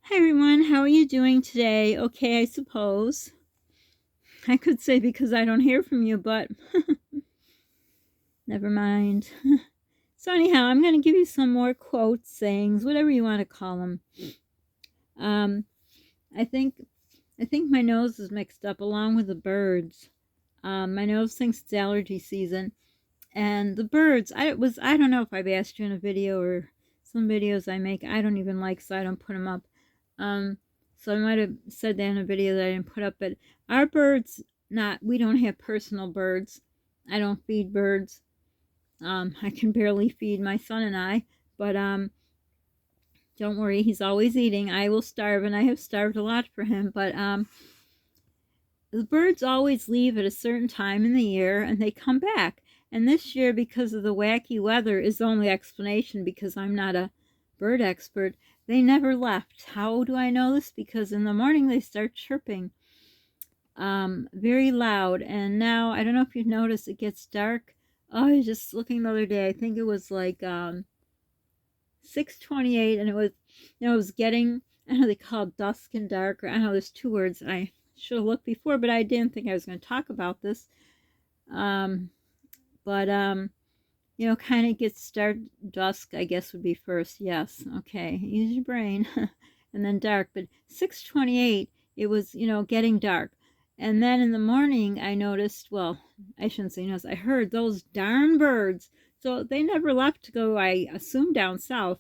Hi everyone, how are you doing today? Okay, I suppose. I could say because I don't hear from you, but never mind. So anyhow, I'm going to give you some more quotes, sayings, whatever you want to call them. Um, I think my nose is mixed up along with the birds. My nose thinks it's allergy season, and the birds. I don't know if I've asked you in a video or some videos I make. I don't even like, so I don't put them up. Um, so I might have said that in a video that I didn't put up, but our birds, we don't have personal birds. I don't feed birds. I can barely feed my son and I, but don't worry, he's always eating. I will starve, and I have starved a lot for him, but the birds always leave at a certain time in the year and they come back. And this year, because of the wacky weather, is the only explanation because I'm not a bird expert. They never left. How do I know this? Because in the morning they start chirping very loud. And now, I don't know if you've noticed, it gets dark. Oh, I was just looking the other day. I think it was like 6:28, and it was getting, I know they call it dusk and dark, or I know there's two words. I should have looked before, but I didn't think I was going to talk about this. But kind of gets start dusk, I guess would be first. Yes, okay, use your brain. And then dark, but 6:28, it was, getting dark. And then in the morning, I noticed, well, I shouldn't say noticed, I heard those darn birds. So they never left to go, I assume, down south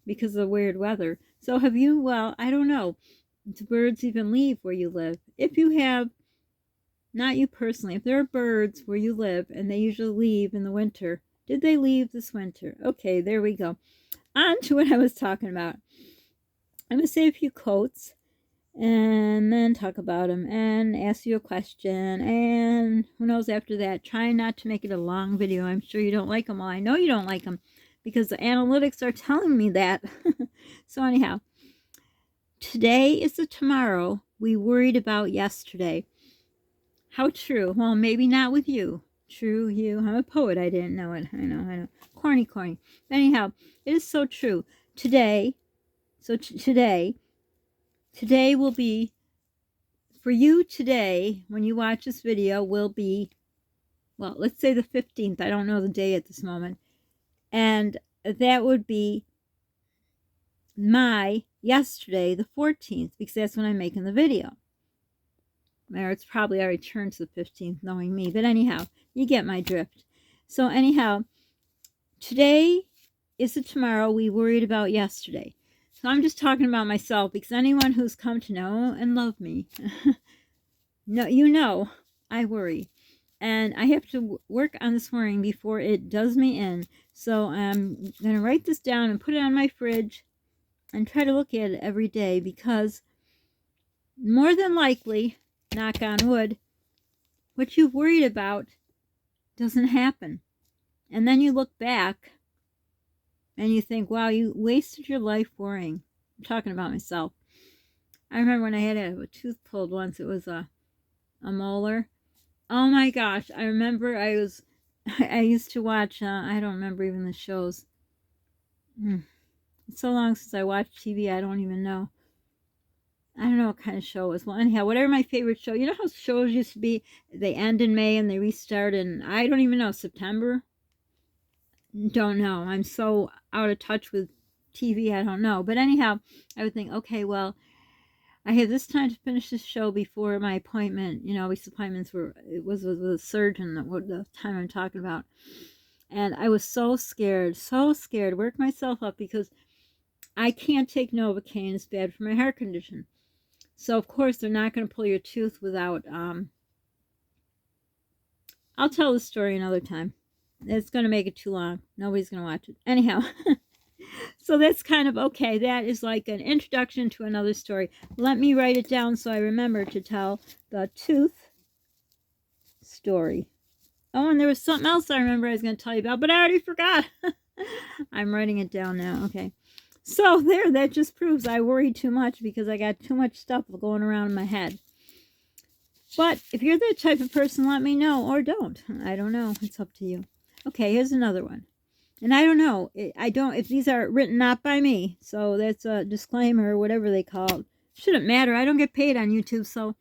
because of the weird weather. So have you, well, I don't know, do birds even leave where you live? If you have, not you personally, if there are birds where you live and they usually leave in the winter, did they leave this winter? Okay, there we go. On to what I was talking about. I'm going to say a few quotes and then talk about them and ask you a question, and who knows after that. Try not to make it a long video. I'm sure you don't like them all. I know you don't like them because the analytics are telling me that. So anyhow, today is the tomorrow we worried about yesterday. How true. Well, maybe not with you. True, you. I'm a poet. I didn't know it. I know. Corny. Anyhow, it is so true. Today, today will be, for you today, when you watch this video, will be, well, let's say the 15th. I don't know the day at this moment. And that would be my yesterday, the 14th, because that's when I'm making the video. Or it's probably already turned to the 15th, knowing me. But anyhow, you get my drift. So anyhow, today is the tomorrow we worried about yesterday. So I'm just talking about myself because anyone who's come to know and love me, no, I worry. And I have to work on this worrying before it does me in. So I'm going to write this down and put it on my fridge and try to look at it every day, because more than likely, knock on wood, what you've worried about doesn't happen. And then you look back and you think, wow, you wasted your life worrying. I'm talking about myself. I remember when I had a tooth pulled once. It was a molar. Oh my gosh. I remember I used to watch, I don't remember even the shows. It's so long since I watched TV, I don't even know. I don't know what kind of show it was. Well, anyhow, whatever my favorite show. You know how shows used to be, they end in May and they restart in, I don't even know, September? Don't know. I'm so out of touch with TV, I don't know. But anyhow, I would think, okay, well, I have this time to finish this show before my appointment. These appointments it was with a surgeon, the time I'm talking about. And I was so scared, work myself up, because I can't take Novocaine. It's bad for my heart condition. So, of course, they're not going to pull your tooth without, I'll tell the story another time. It's going to make it too long. Nobody's going to watch it. Anyhow, so that's kind of, okay, that is like an introduction to another story. Let me write it down so I remember to tell the tooth story. Oh, and there was something else I remember I was going to tell you about, but I already forgot. I'm writing it down now. Okay. So there, that just proves I worry too much because I got too much stuff going around in my head. But if you're the type of person, let me know, or don't. I don't know. It's up to you. Okay, here's another one. And I don't know, I don't, if these are written not by me, so that's a disclaimer or whatever they call it. Shouldn't matter. I don't get paid on YouTube, so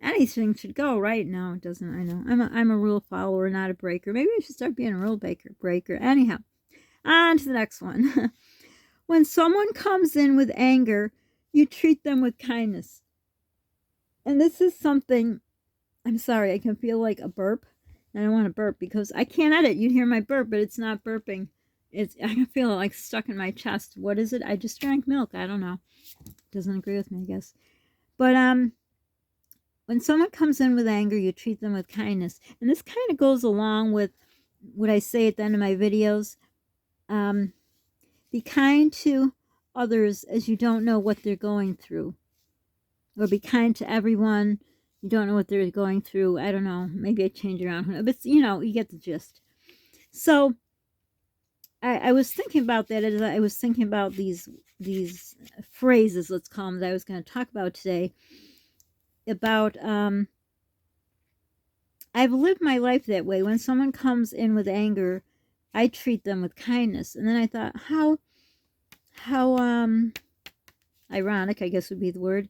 anything should go, right? No, it doesn't. I know. I'm a rule follower, not a breaker. Maybe I should start being a rule breaker. Anyhow, on to the next one. When someone comes in with anger, you treat them with kindness. And this is something, I'm sorry, I can feel like a burp. I don't want to burp because I can't edit. You'd hear my burp, but it's not burping. I can feel it like stuck in my chest. What is it? I just drank milk. I don't know. Doesn't agree with me, I guess. But when someone comes in with anger, you treat them with kindness. And this kind of goes along with what I say at the end of my videos. Be kind to others as you don't know what they're going through. Or be kind to everyone. You don't know what they're going through. I don't know. Maybe I change around. But, you get the gist. So, I was thinking about that as I was thinking about these phrases, let's call them, that I was going to talk about today. About, I've lived my life that way. When someone comes in with anger, I treat them with kindness. And then I thought, how ironic, I guess would be the word,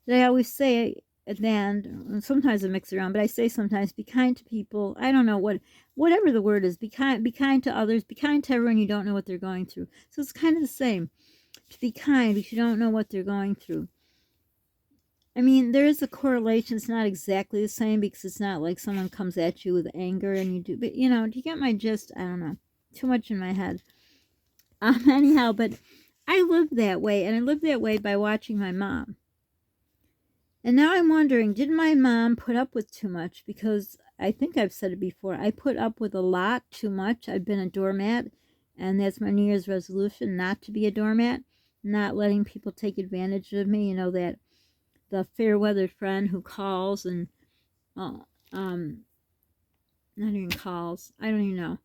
that I always say at the end, and sometimes I mix around, but I say sometimes, be kind to people. I don't know whatever the word is, be kind to others, be kind to everyone. You don't know what they're going through. So it's kind of the same, to be kind because you don't know what they're going through. I mean, there is a correlation. It's not exactly the same because it's not like someone comes at you with anger and you do, but do you get my gist? I don't know. Too much in my head. Anyhow, but I lived that way, and I lived that way by watching my mom. And now I'm wondering, did my mom put up with too much? Because I think I've said it before, I put up with a lot too much. I've been a doormat, and that's my New Year's resolution, not to be a doormat, not letting people take advantage of me. That the fair-weathered friend who calls and, not even calls, I don't even know.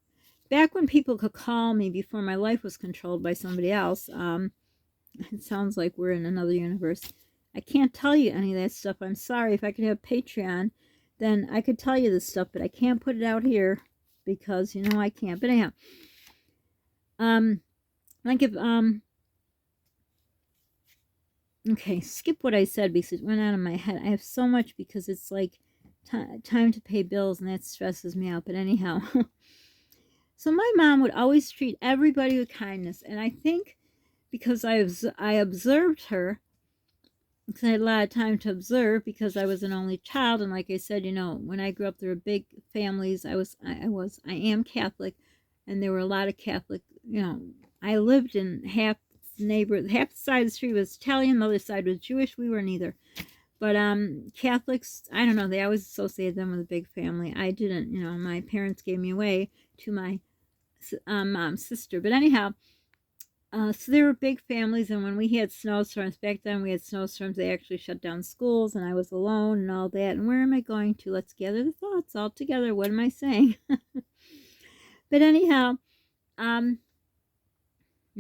Back when people could call me before my life was controlled by somebody else, it sounds like we're in another universe. I can't tell you any of that stuff. I'm sorry. If I could have Patreon, then I could tell you this stuff, but I can't put it out here because, I can't. But anyhow, okay, skip what I said because it went out of my head. I have so much because it's like time to pay bills, and that stresses me out. But anyhow, so my mom would always treat everybody with kindness, and I think because I observed her, because I had a lot of time to observe because I was an only child, and like I said, when I grew up, there were big families. I am Catholic, and there were a lot of Catholic. I lived in half the side of the street was Italian, the other side was Jewish. We were neither. But Catholics, I don't know, they always associated them with a big family. I didn't. My parents gave me away to my mom's sister. But anyhow, so there were big families, and when we had snowstorms, back then we had snowstorms, they actually shut down schools, and I was alone and all that. And where am I going to? Let's gather the thoughts all together. What am I saying? But anyhow,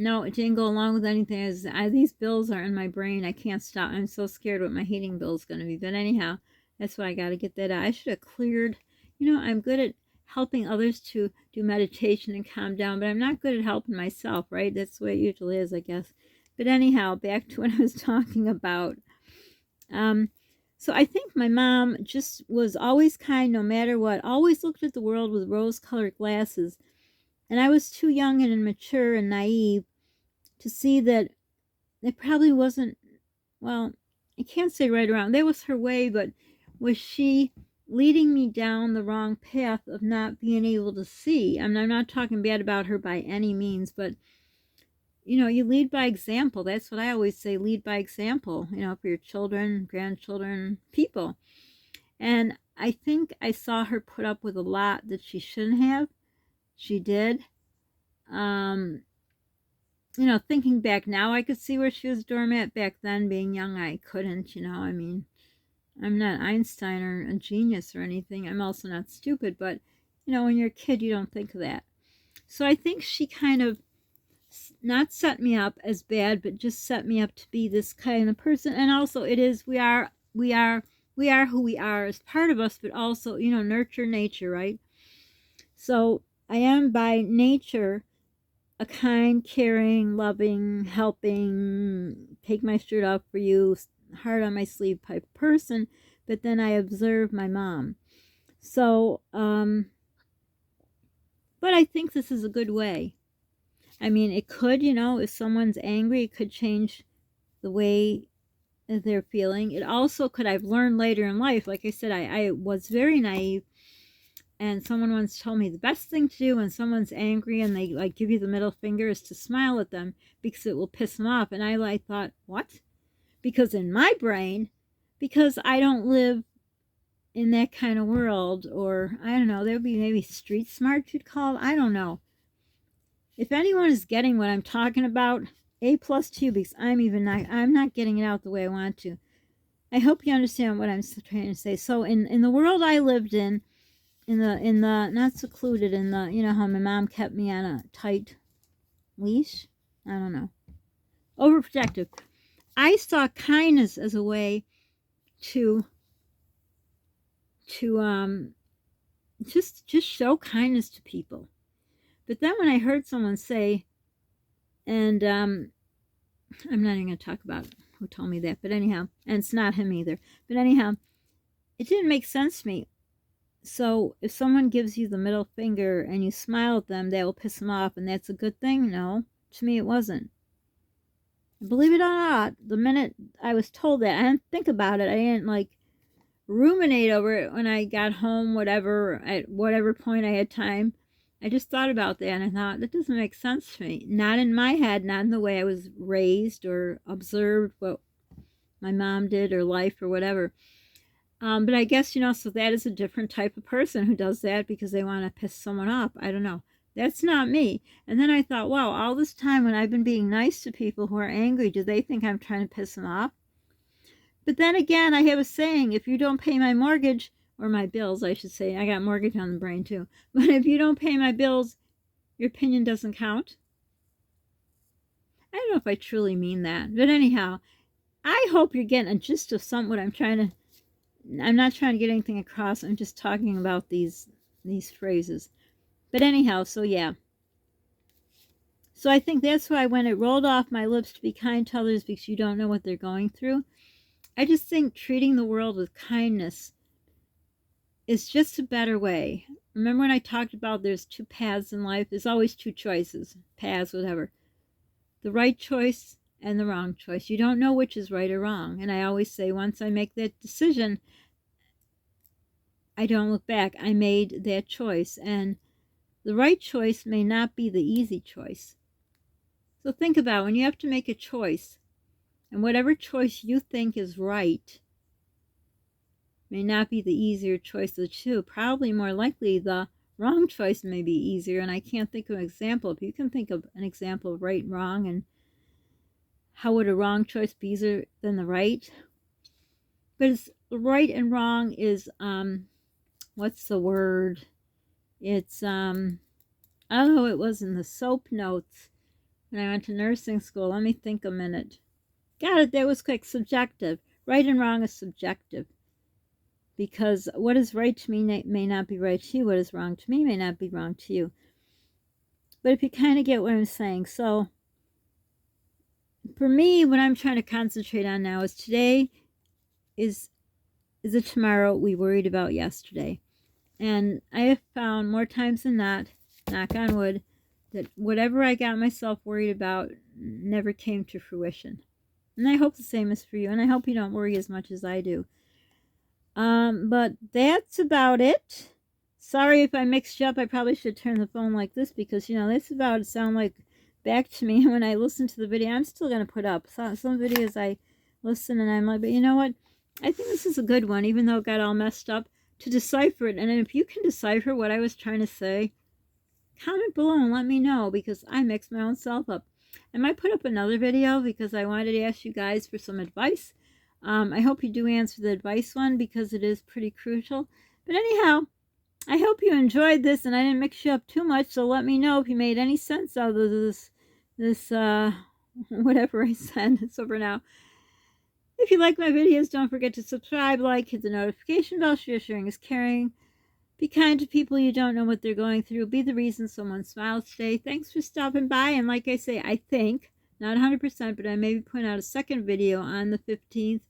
no, it didn't go along with anything. These bills are in my brain. I can't stop. I'm so scared what my heating bill is going to be. But anyhow, that's why I got to get that out. I should have cleared. I'm good at helping others to do meditation and calm down, but I'm not good at helping myself, right? That's the way it usually is, I guess. But anyhow, back to what I was talking about. So I think my mom just was always kind no matter what, always looked at the world with rose-colored glasses. And I was too young and immature and naive to see that it probably wasn't, well, I can't say right around. That was her way, but was she leading me down the wrong path of not being able to see? I'm not talking bad about her by any means, but, you lead by example. That's what I always say, lead by example, for your children, grandchildren, people. And I think I saw her put up with a lot that she shouldn't have. She did. Thinking back now, I could see where she was doormat. Back then, being young, I couldn't, I mean, I'm not Einstein or a genius or anything. I'm also not stupid, but, when you're a kid, you don't think of that. So I think she kind of not set me up as bad, but just set me up to be this kind of person. And also it is, we are who we are as part of us, but also, nurture nature, right? So I am by nature a kind, caring, loving, helping, take my shirt off for you, heart on my sleeve type person, but then I observe my mom. So, but I think this is a good way. I mean, it could, if someone's angry, it could change the way they're feeling. It also could, I've learned later in life, like I said, I was very naive, and someone once told me the best thing to do when someone's angry and they like give you the middle finger is to smile at them because it will piss them off. And I thought, what? Because in my brain, because I don't live in that kind of world, or I don't know, there would be maybe street smart you'd call it. I don't know. If anyone is getting what I'm talking about, A+ to you, because I'm not getting it out the way I want to. I hope you understand what I'm trying to say. So in the world I lived in the not secluded, in the, how my mom kept me on a tight leash? I don't know. Overprotective. I saw kindness as a way to just show kindness to people. But then when I heard someone say, and I'm not even going to talk about who told me that, but anyhow, and it's not him either, but anyhow, it didn't make sense to me. So if someone gives you the middle finger and you smile at them, that will piss them off, and that's a good thing? No, to me it wasn't. Believe it or not, the minute I was told that, I didn't think about it. I didn't like ruminate over it when I got home, whatever, at whatever point I had time. I just thought about that, and I thought, that doesn't make sense to me. Not in my head, not in the way I was raised or observed what my mom did or life or whatever. But I guess, so that is a different type of person who does that because they want to piss someone off. I don't know. That's not me. And then I thought, wow, all this time when I've been being nice to people who are angry, do they think I'm trying to piss them off? But then again, I have a saying, if you don't pay my mortgage, or my bills, I should say, I got mortgage on the brain too, but if you don't pay my bills, your opinion doesn't count. I don't know if I truly mean that, but anyhow, I hope you're getting a gist of what I'm not trying to get anything across, I'm just talking about these phrases. But anyhow, so yeah. So I think that's why when it rolled off my lips to be kind to others because you don't know what they're going through, I just think treating the world with kindness is just a better way. Remember when I talked about there's two paths in life? There's always two choices, paths, whatever. The right choice and the wrong choice. You don't know which is right or wrong. And I always say, once I make that decision, I don't look back. I made that choice. And the right choice may not be the easy choice. So think about when you have to make a choice, and whatever choice you think is right may not be the easier choice of the two. Probably more likely the wrong choice may be easier, and I can't think of an example. If you can think of an example of right and wrong, and how would a wrong choice be easier than the right? But it's right and wrong is, what's the word? It's, oh, it was in the SOAP notes when I went to nursing school. Let me think a minute. Got it, that was quick. Subjective. Right and wrong is subjective. Because what is right to me may not be right to you. What is wrong to me may not be wrong to you. But if you kind of get what I'm saying. So, for me, what I'm trying to concentrate on now is today is a tomorrow we worried about yesterday. And I have found more times than not, knock on wood, that whatever I got myself worried about never came to fruition. And I hope the same is for you. And I hope you don't worry as much as I do. But that's about it. Sorry if I mixed you up. I probably should turn the phone like this because, that's about it sound like back to me when I listen to the video. I'm still going to put up some videos I listen and I'm like, but you know what? I think this is a good one, even though it got all messed up, to decipher it. And if you can decipher what I was trying to say, comment below and let me know because I mixed my own self up. I might put up another video because I wanted to ask you guys for some advice. I hope you do answer the advice one because it is pretty crucial. But anyhow, I hope you enjoyed this and I didn't mix you up too much. So let me know if you made any sense out of this whatever I said. So for now, if you like my videos, don't forget to subscribe, like, hit the notification bell. Sharing is caring. Be kind to people you don't know what they're going through. Be the reason someone smiles today. Thanks for stopping by. And like I say, I think, not 100%, but I maybe point out a second video on the 15th,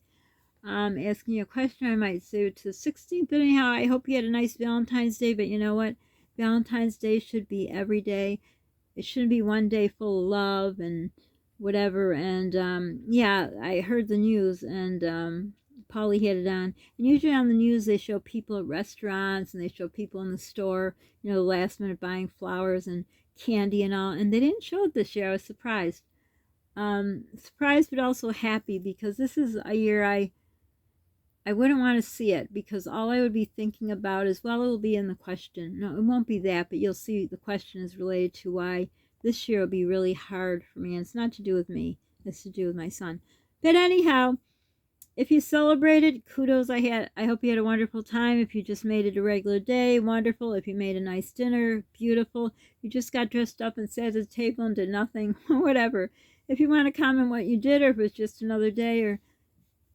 asking you a question. I might say it to the 16th. But anyhow, I hope you had a nice Valentine's Day. But you know what? Valentine's Day should be every day. It shouldn't be one day full of love and whatever. And yeah, I heard the news, and Polly had it on. And usually on the news, they show people at restaurants and they show people in the store, you know, last minute buying flowers and candy and all. And they didn't show it this year. I was surprised. Surprised, but also happy, because this is a year I wouldn't want to see it, because all I would be thinking about is, well, it will be in the question. No, it won't be that, but you'll see the question is related to why this year will be really hard for me. And it's not to do with me. It's to do with my son. But anyhow, if you celebrated, kudos. I hope you had a wonderful time. If you just made it a regular day, wonderful. If you made a nice dinner, beautiful. You just got dressed up and sat at the table and did nothing, whatever. If you want to comment what you did, or if it's just another day, or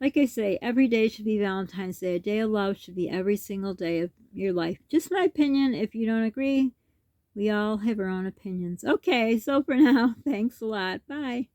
like I say, every day should be Valentine's Day. A day of love should be every single day of your life. Just my opinion. If you don't agree, we all have our own opinions. Okay, so for now, thanks a lot. Bye.